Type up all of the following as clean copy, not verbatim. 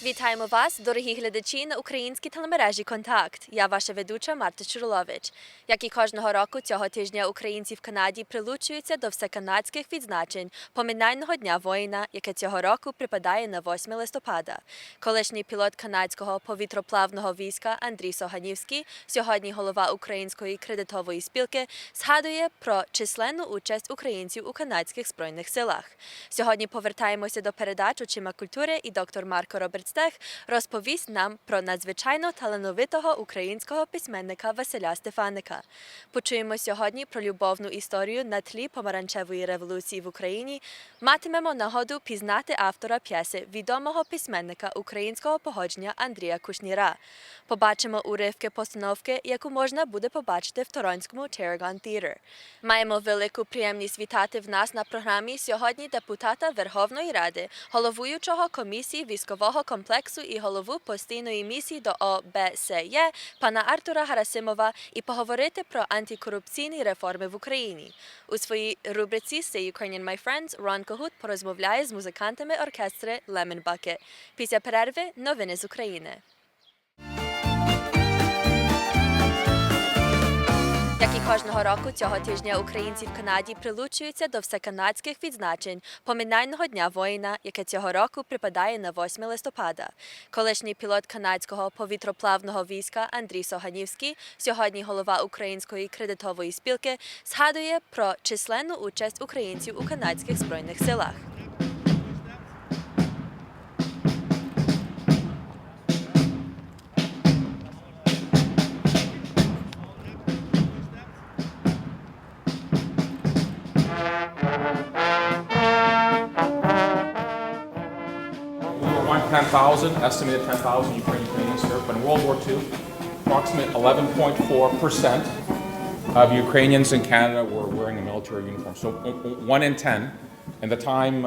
Вітаємо вас, дорогі глядачі, на українській телемережі «Контакт». Я ваша ведуча Марта Чурлович. Як і кожного року, цього тижня українці в Канаді прилучуються до всеканадських відзначень поминального Дня воїна, яке цього року припадає на 8 листопада. Колишній пілот канадського повітроплавного війська Андрій Соганівський, сьогодні голова Української кредитової спілки, згадує про численну участь українців у канадських збройних силах. Сьогодні повертаємося до передач «Очима культури» і доктор Марко Робертстех розповість нам про надзвичайно талановитого українського письменника Василя Стефаника. Почуємо сьогодні про любовну історію на тлі помаранчевої революції в Україні. Матимемо нагоду пізнати автора п'єси відомого письменника українського походження Андрія Кушніра. Побачимо уривки постановки, яку можна буде побачити в торонському Tarragon Theatre. Маємо велику приємність вітати в нас на програмі сьогодні депутата Верховної Ради, головуючого комісії військового комплексу і голову постійної місії до ОБСЄ пана Артура Гарасимова і поговорити про антикорупційні реформи в Україні. У своїй рубриці «Say Ukrainian, my friends» Рон Когут порозмовляє з музикантами оркестри Lemon Bucket. Після перерви – новини з України. Як і кожного року, цього тижня українці в Канаді прилучуються до всеканадських відзначень поминального Дня воїна, яке цього року припадає на 8 листопада. Колишній пілот канадського повітроплавного війська Андрій Соганівський, сьогодні голова Української кредитової спілки, згадує про численну участь українців у канадських збройних силах. We were 10,000, estimated 10,000 Ukrainian Canadians here, but in World War II, approximately 11.4% of Ukrainians in Canada were wearing a military uniform. So 1 in 10, and the time,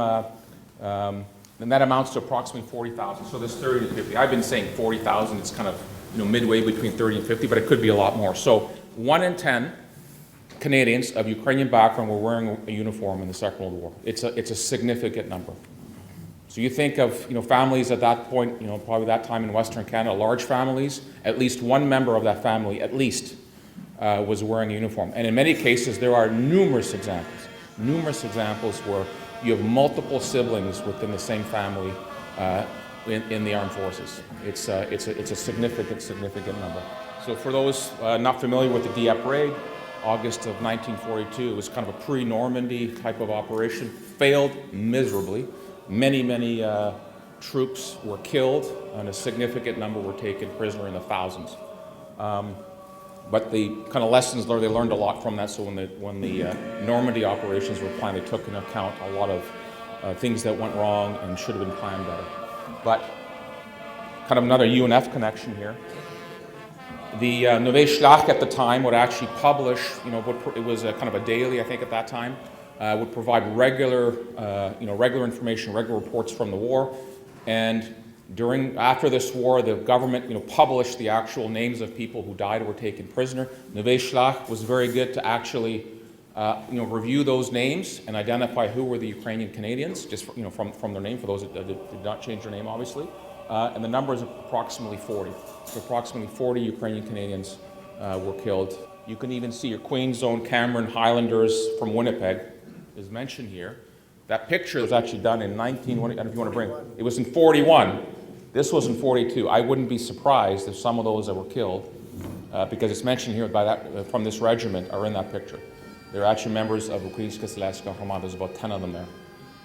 and that amounts to approximately 40,000. So there's 30 to 50. I've been saying 40,000. It's kind of midway between 30 and 50, but it could be a lot more. So 1 in 10 Canadians of Ukrainian background were wearing a uniform in the Second World War. It's a significant number. So you think of families at that point, probably that time in Western Canada, large families, at least one member of that family, at least, was wearing a uniform. And in many cases, there are numerous examples where you have multiple siblings within the same family in the armed forces. It's a significant number. So for those not familiar with the Dieppe raid, August of 1942, it was kind of a pre-Normandy type of operation, failed miserably. Many troops were killed, and a significant number were taken prisoner in the thousands. But the kind of lessons learned, they learned a lot from that. So when the Normandy operations were planned, they took into account a lot of things that went wrong and should have been planned better. But kind of another UNF connection here. The Nouvelle Schlacht at the time would actually publish, it was a kind of a daily, I think, at that time. Would provide regular information, regular reports from the war, and after this war, the government published the actual names of people who died or were taken prisoner. Nouvelle Schlacht was very good to actually review those names and identify who were the Ukrainian Canadians, just from their name, for those that did not change their name, obviously. And the number is approximately 40. So approximately 40 Ukrainian Canadians were killed. You can even see your Queen's Own Cameron Highlanders from Winnipeg is mentioned here. That picture was actually done in I don't know if you want to bring, it was in 41. This was in 42. I wouldn't be surprised if some of those that were killed, because it's mentioned here from this regiment, are in that picture. They're actually members of Ukrainska Selezka Armada. There's about 10 of them there,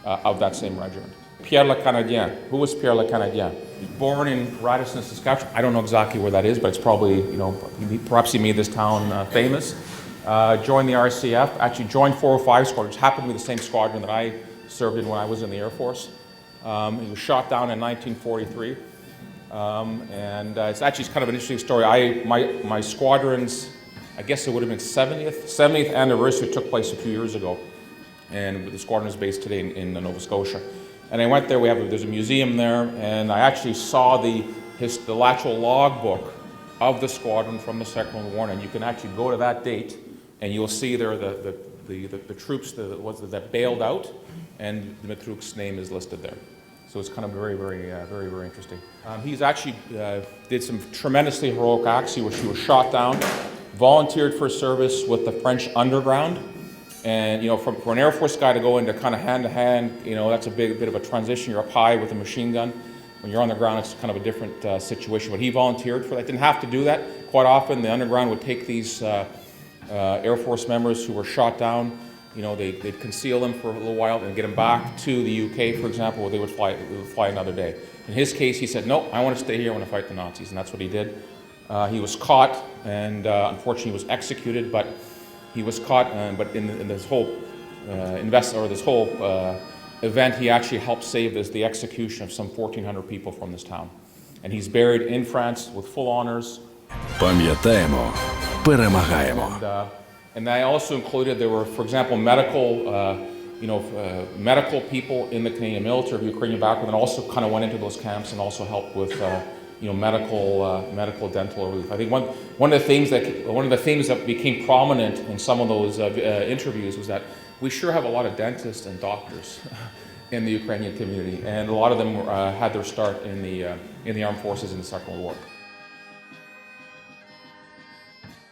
of that same regiment. Pierre Le Canadien. Who was Pierre Le Canadien? Born in Radisson, Saskatchewan. I don't know exactly where that is, but it's probably, perhaps he made this town famous. Joined the RCF, actually joined 405 Squadron, which happened to be the same squadron that I served in when I was in the Air Force. He was shot down in 1943. And it's actually kind of an interesting story. My squadron's, I guess it would have been 70th anniversary took place a few years ago. And the squadron is based today in Nova Scotia. And I went there, there's a museum there, and I actually saw the actual logbook of the squadron from the Second World War, and you can actually go to that date, and you'll see there the troops that bailed out, and Dmytruk's name is listed there. So it's kind of very interesting. He's actually did some tremendously heroic acts. He was shot down, volunteered for service with the French underground. And, you know, for an Air Force guy to go into kind of hand-to-hand, you know, that's a bit of a transition. You're up high with a machine gun. When you're on the ground, it's kind of a different situation. But he volunteered for that. Didn't have to do that. Quite often, the underground would take these Air Force members who were shot down. You know, they'd conceal them for a little while and get them back to the UK, for example, where they would fly another day. In his case, he said, no, I want to stay here, I want to fight the Nazis, and that's what he did. He was caught, and unfortunately was executed, but he was caught, but in this whole event, he actually helped save the execution of some 1,400 people from this town. And he's buried in France with full honors. Пам'ятаємо, перемагаємо. And I also included, there were, for example, medical people in the Canadian military of Ukrainian background that also kind of went into those camps and also helped with, medical dental relief. I think one of the things that became prominent in some of those interviews was that we sure have a lot of dentists and doctors in the Ukrainian community, and a lot of them had their start in the armed forces in the Second World War.